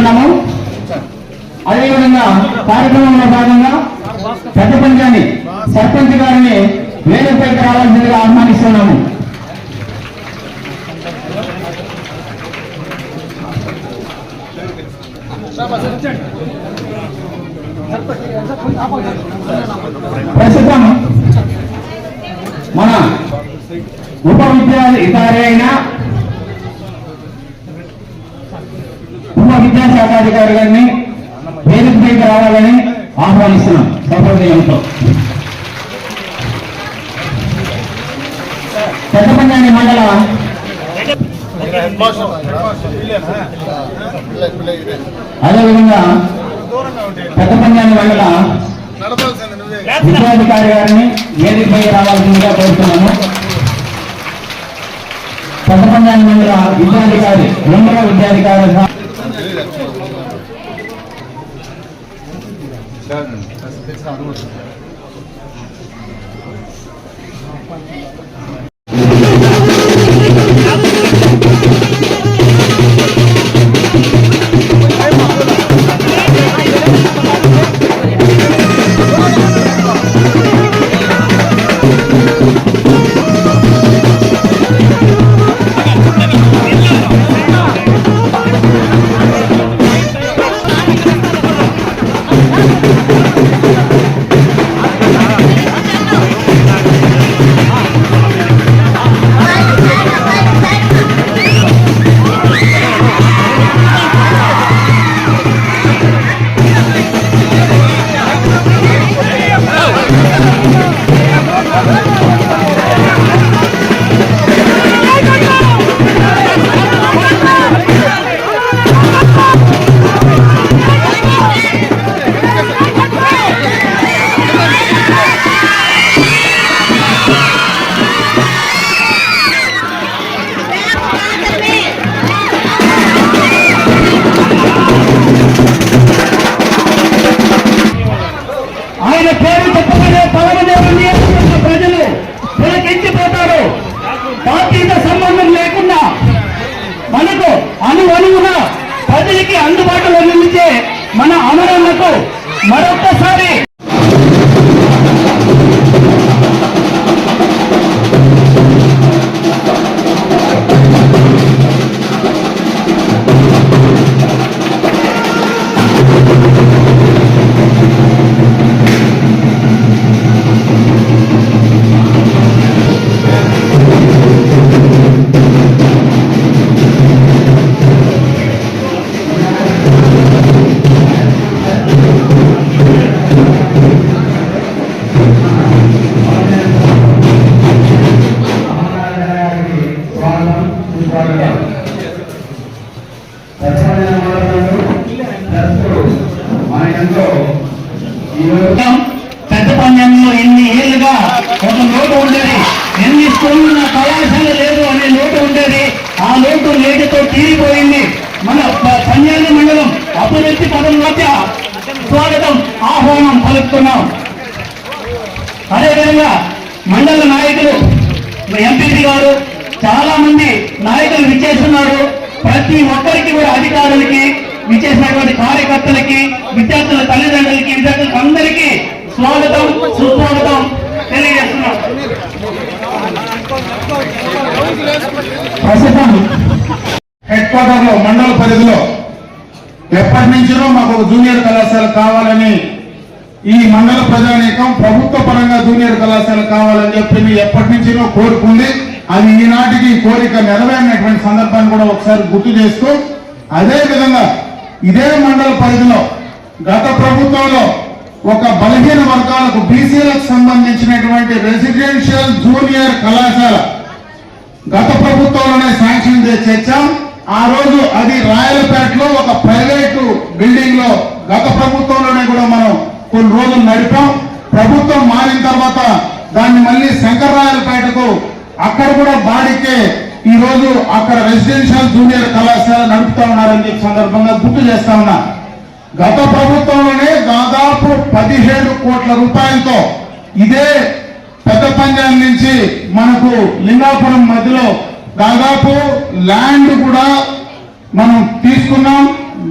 కోరుతున్నాము. అదేవిధంగా కార్యక్రమంలో భాగంగా పెద్ద పంచాయతీ సర్పంచ్ గారిని వేదికపైకి రావాల్సిందిగా ఆహ్వానిస్తున్నాము. ప్రస్తుతం మన ఉప విద్యాధికారి అయిన ఉప విద్యాశాఖ అధికారి గారిని వేదికపైకి రావాలని ఆహ్వానిస్తున్నాం. సౌకర్యంతో పెద్ద పంచాయతీ మండల అదేవిధంగా పెద్ద పంచాయతీ మండల విద్యాధికారి గారిని వేదికపైకి రావాల్సిందిగా కోరుతున్నాము. పెద్ద పంచాయతీ మండల విద్యాధికారి రెండవ విద్యాధికారి ప్రజలకి అందుబాటులో నిలిచే మన అమరులకు మరొకసారి పెద్ద పంచాయతీలో ఎన్ని ఏళ్ళుగా ఒక లోటు ఉండేది, ఎన్ని స్కూళ్ళు కళాశాల లేదు అనే లోటు ఉండేది. ఆ లోటు నేటితో తీరిపోయింది. మన పంచాయతీ మండలం అభివృద్ధి పదం మధ్య స్వాగతం ఆహ్వానం పలుకుతున్నాం. అదేవిధంగా మండల నాయకులు ఎంపీసీ గారు చాలా మంది నాయకులు విచ్చేస్తున్నారు. ప్రతి ఒక్కరికి కూడా అధికారులకి విచ్చేసినటువంటి కార్యకర్తలకి విద్యార్థుల తల్లిదండ్రులకి విద్యార్థులకు అందరికీ స్వాగతం సుస్వాగతం తెలియజేస్తున్నాం. ప్రస్తుతం హెడ్ క్వార్టర్ లో మండల పరిధిలో ఎప్పటి నుంచో మాకు ఒక జూనియర్ కళాశాల కావాలని ఈ మండల ప్రజానీకం ప్రభుత్వ పరంగా జూనియర్ కళాశాల కావాలని చెప్పి ఎప్పటి నుంచో కోరుకుంది. అది ఈనాటికి కోరిక నెరవేరినటువంటి సందర్భాన్ని కూడా ఒకసారి గుర్తు చేస్తూ, అదే విధంగా ఇదే మండల పరిధిలో గత ప్రభుత్వంలో ఒక బలహీన వర్గాలకు బీసీలకు సంబంధించినటువంటి రెసిడెన్షియల్ జూనియర్ కళాశాల గత ప్రభుత్వంలోనే శాంక్షన్ చేశాం. ఆ రోజు అది రాయలపేటలో ఒక ప్రైవేటు బిల్డింగ్ లో గత ప్రభుత్వంలోనే కూడా మనం కొన్ని రోజులు నడిపాం. ప్రభుత్వం మారిన తర్వాత దాన్ని మళ్ళీ శంకర్రాయలపేటకు అక్కడ కూడా బాడికే ఈ రోజు అక్కడ రెసిడెన్షియల్ జూనియర్ కళాశాల నడుపుతా ఉన్నారని చెప్పి సందర్భంగా గుర్తు చేస్తా ఉన్నా. గత ప్రభుత్వంలోనే దాదాపు 17 కోట్ల రూపాయలతో ఇదే పెద్ద పంచాయతీ నుంచి మనకు లింగాపురం మధ్యలో దాదాపు ల్యాండ్ కూడా మనం తీసుకున్నాం.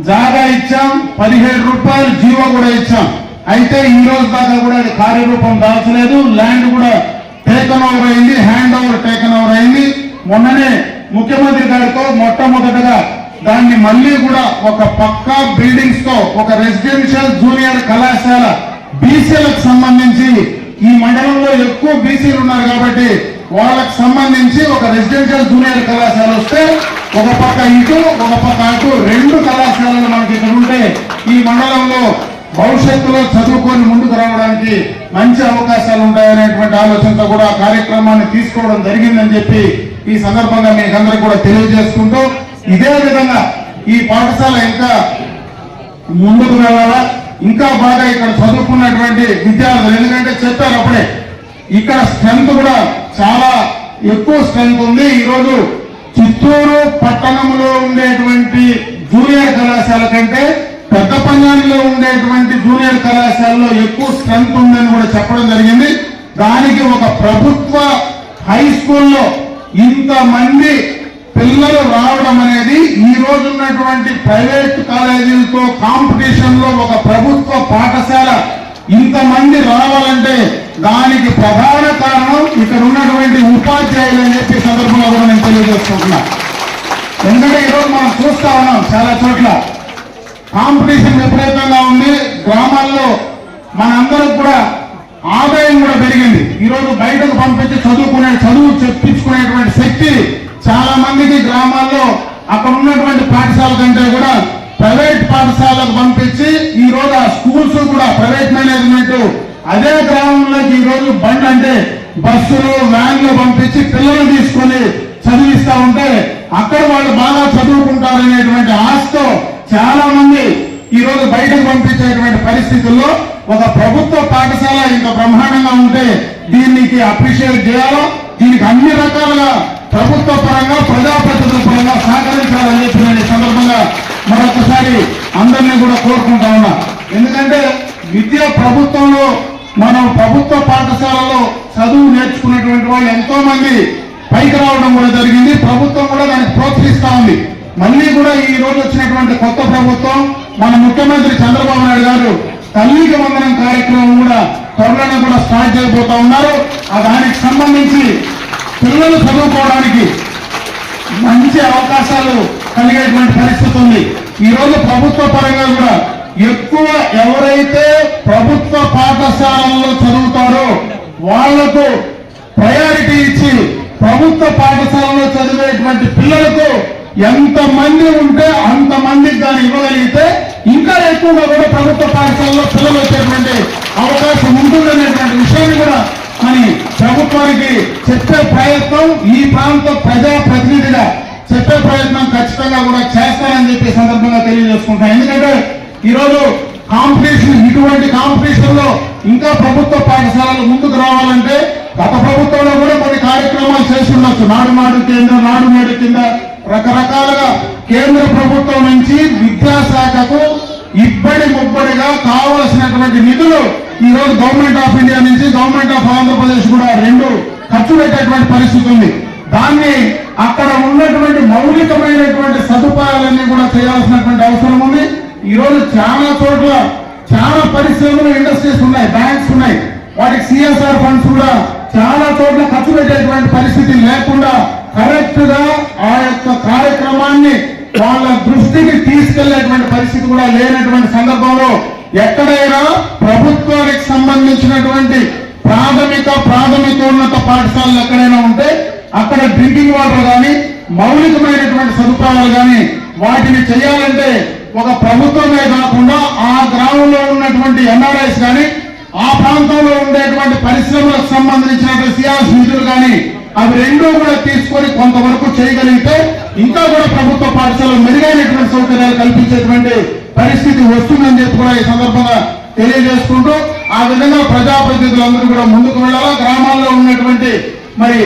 జాగా ఇచ్చాం, 17 రూపాయలు జీవో కూడా ఇచ్చాం. అయితే ఈ రోజు దాకా కూడా అది కార్యరూపం దాల్చలేదు. ల్యాండ్ కూడా టేకన్ ఓవర్ అయింది, హ్యాండ్ ఓవర్ టేకన్ ఓవర్ అయింది. మొన్ననే ముఖ్యమంత్రి గారితో మొట్టమొదటగా దాన్ని మళ్ళీ కూడా ఒక పక్కా బిల్డింగ్స్ తో ఒక రెసిడెన్షియల్ జూనియర్ కళాశాల బీసీలకు సంబంధించి, ఈ మండలంలో ఎక్కువ బీసీలు ఉన్నారు కాబట్టి వాళ్ళకు సంబంధించి ఒక రెసిడెన్షియల్ జూనియర్ కళాశాల వస్తే ఒక పక్క ఇటు ఒక పక్క అటు 2 కళాశాలలు మనకి ఇక్కడ ఉంటే ఈ మండలంలో భవిష్యత్తులో చదువుకొని ముందుకు రావడానికి మంచి అవకాశాలు ఉంటాయనేటువంటి ఆలోచనతో కూడా కార్యక్రమాన్ని తీసుకోవడం జరిగిందని చెప్పి ఈ సందర్భంగా మీకు అందరికీ కూడా తెలియజేసుకుంటూ, ఇదే విధంగా ఈ పాఠశాల ఇంకా ముందుకు వెళ్ళాలా, ఇంకా బాగా ఇక్కడ చదువుకున్నటువంటి విద్యార్థులు, ఎందుకంటే చెప్పారు అప్పుడే ఇక్కడ స్ట్రెంత్ కూడా చాలా ఎక్కువ స్ట్రెంత్ ఉంది. ఈరోజు చిత్తూరు పట్టణంలో ఉండేటువంటి జూనియర్ కళాశాల కంటే పెద్ద పంజానిలో ఉండేటువంటి జూనియర్ కళాశాలలో ఎక్కువ స్ట్రెంత్ ఉందని కూడా చెప్పడం జరిగింది. దానికి ఒక ప్రభుత్వ హై స్కూల్లో ఇంతమంది పిల్లలు రావడం అనేది ఈ రోజు ఉన్నటువంటి ప్రైవేట్ కాలేజీలతో కాంపిటీషన్ లో ఒక ప్రభుత్వ పాఠశాల ఇంతమంది రావాలంటే దానికి ప్రధాన కారణం ఇక్కడ ఉన్నటువంటి ఉపాధ్యాయులు అని చెప్పి సందర్భంగా కూడా నేను తెలియజేసుకుంటున్నా. ఎందుకంటే ఈరోజు మనం చూస్తా ఉన్నాం చాలా చోట్ల కాంపిటీషన్ విపరీతంగా ఉంది. గ్రామాల్లో మనందరికి కూడా ఆదాయం కూడా పెరిగింది. ఈరోజు బయటకు పంపించి చదువు చెప్పించుకునేటువంటి శక్తి చాలా మందికి గ్రామాల్లో అక్కడ ఉన్నటువంటి పాఠశాల కంటే కూడా ప్రైవేట్ పాఠశాలకు పంపించి ఈ రోజు ఆ స్కూల్స్ కూడా ప్రైవేట్ మేనేజ్మెంట్ అదే గ్రామంలోకి ఈ రోజు బండ్ అంటే బస్సులు వ్యాన్లు పంపించి పిల్లలు తీసుకొని చదివిస్తా ఉంటే అక్కడ వాళ్ళు బాగా చదువుకుంటారనేటువంటి ఆశతో చాలా మంది ఈ రోజు బయటకు పంపించేటువంటి పరిస్థితుల్లో ఒక ప్రభుత్వ పాఠశాల ఇంత బ్రహ్మాండంగా ఉంటే దీనికి అప్రిషియేట్ చేయాలో, దీనికి అన్ని రకాలుగా ప్రభుత్వ పరంగా ప్రజాప్రతినిధుల పరంగా సహకరించాలని చెప్పి నేను ఈ సందర్భంగా మరొకసారి అందరినీ కూడా కోరుకుంటా ఉన్నా. ఎందుకంటే విద్య ప్రభుత్వంలో మనం ప్రభుత్వ పాఠశాలలో చదువు నేర్చుకున్నటువంటి వాళ్ళు ఎంతో మంది పైకి రావడం కూడా జరిగింది. ప్రభుత్వం కూడా దానికి ప్రోత్సహిస్తా ఉంది. మళ్ళీ కూడా ఈ రోజు వచ్చినటువంటి కొత్త ప్రభుత్వం మన ముఖ్యమంత్రి చంద్రబాబు నాయుడు గారు తల్లికి వందనం కార్యక్రమం కూడా త్వరలోనే కూడా స్టార్ట్ చేయబోతా ఉన్నారు. దానికి సంబంధించి పిల్లలు చదువుకోవడానికి మంచి అవకాశాలు కలిగేటువంటి పరిస్థితి ఉంది. ఈ రోజు ప్రభుత్వ పరంగా కూడా ఎక్కువ ఎవరైతే ప్రభుత్వ పాఠశాలల్లో చదువుతారో వాళ్లకు ప్రయారిటీ ఇచ్చి ప్రభుత్వ పాఠశాలలో చదివేటువంటి పిల్లలకు ఎంతమంది ఉంటే అంతమందికి దాన్ని ఇవ్వగలిగితే ఇంకా ఎక్కువగా కూడా ప్రభుత్వ పాఠశాలలో పిల్లలు వచ్చేటువంటి అవకాశం ఉంటుందనేటువంటి విషయాన్ని కూడా అని ప్రభుత్వానికి చెప్పే ప్రయత్నం ఈ ప్రాంత ప్రజా ప్రతినిధిగా చెప్పే ప్రయత్నం ఖచ్చితంగా కూడా చేస్తారని చెప్పి సందర్భంగా తెలియజేసుకుంటాం. ఎందుకంటే ఈరోజు కాంపిటీషన్, ఇటువంటి కాంపిటీషన్ లో ఇంకా ప్రభుత్వ పాఠశాలలు ముందుకు రావాలంటే గత ప్రభుత్వంలో కూడా కొన్ని కార్యక్రమాలు చేసి ఉండొచ్చు. నాడు కేంద్ర, నాడు నేడు కింద రకరకాలుగా కేంద్ర ప్రభుత్వం నుంచి విద్యాశాఖకు ఇబ్బడి ముబ్బడిగా కావలసినటువంటి నిధులు ఈ రోజు గవర్నమెంట్ ఆఫ్ ఇండియా నుంచి గవర్నమెంట్ ఆఫ్ ఆంధ్రప్రదేశ్ కూడా 2 ఖర్చు పెట్టేటువంటి పరిస్థితి ఉంది. దాన్ని అక్కడ ఉన్నటువంటి మౌలికమైనటువంటి సదుపాయాలన్నీ కూడా చేయాల్సినటువంటి అవసరం ఉంది. ఈ రోజు చాలా చోట్ల చాలా పరిశ్రమలు, ఇండస్ట్రీస్ ఉన్నాయి, బ్యాంక్స్ ఉన్నాయి. వాటికి సిఎస్ఆర్ ఫండ్స్ కూడా చాలా చోట్ల ఖర్చు పెట్టేటువంటి పరిస్థితి లేకుండా కరెక్ట్ గా ఆ యొక్క కార్యక్రమాన్ని వాళ్ళ దృష్టికి తీసుకెళ్లేటువంటి పరిస్థితి కూడా లేనటువంటి సందర్భంలో ఎక్కడైనా ప్రభుత్వానికి సంబంధించినటువంటి ప్రాథమికోన్నత పాఠశాలలు ఎక్కడైనా ఉంటే అక్కడ డ్రింకింగ్ వాటర్ కానీ మౌలికమైనటువంటి సదుపాయాలు కానీ వాటిని చేయాలంటే ఒక ప్రభుత్వమే కాకుండా ఆ గ్రామంలో ఉన్నటువంటి ఎన్ఆర్ఐస్ కానీ ఆ ప్రాంతంలో ఉండేటువంటి పరిశ్రమలకు సంబంధించినటువంటి సిఆర్స్ నిధులు కానీ అవి 2 కూడా తీసుకొని కొంతవరకు చేయగలిగితే ఇంకా కూడా ప్రభుత్వ పాఠశాలలు మెరుగైనటువంటి సౌకర్యాలు కల్పించేటువంటి పరిస్థితి వస్తుందని చెప్పి కూడా ఈ సందర్భంగా తెలియజేసుకుంటూ ఆ విధంగా ప్రజాప్రతినిధులందరూ కూడా ముందుకు వెళ్ళాలా. గ్రామాల్లో ఉన్నటువంటి మరి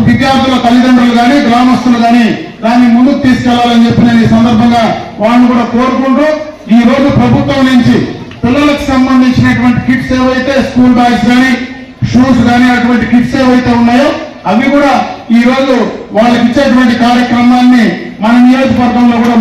విద్యార్థుల తల్లిదండ్రులు కానీ గ్రామస్తులు కానీ దాన్ని ముందుకు తీసుకెళ్లాలని చెప్పి నేను ఈ సందర్భంగా వాళ్ళని కూడా కోరుకుంటూ, ఈ రోజు ప్రభుత్వం నుంచి పిల్లలకు సంబంధించినటువంటి కిట్స్ ఏవైతే స్కూల్ బ్యాగ్స్ కానీ షూస్ కానీ అటువంటి కిట్స్ ఏవైతే ఉన్నాయో అవి కూడా ఈ రోజు వాళ్ళకి ఇచ్చేటువంటి కార్యక్రమాన్ని మన నియోజకవర్గంలో కూడా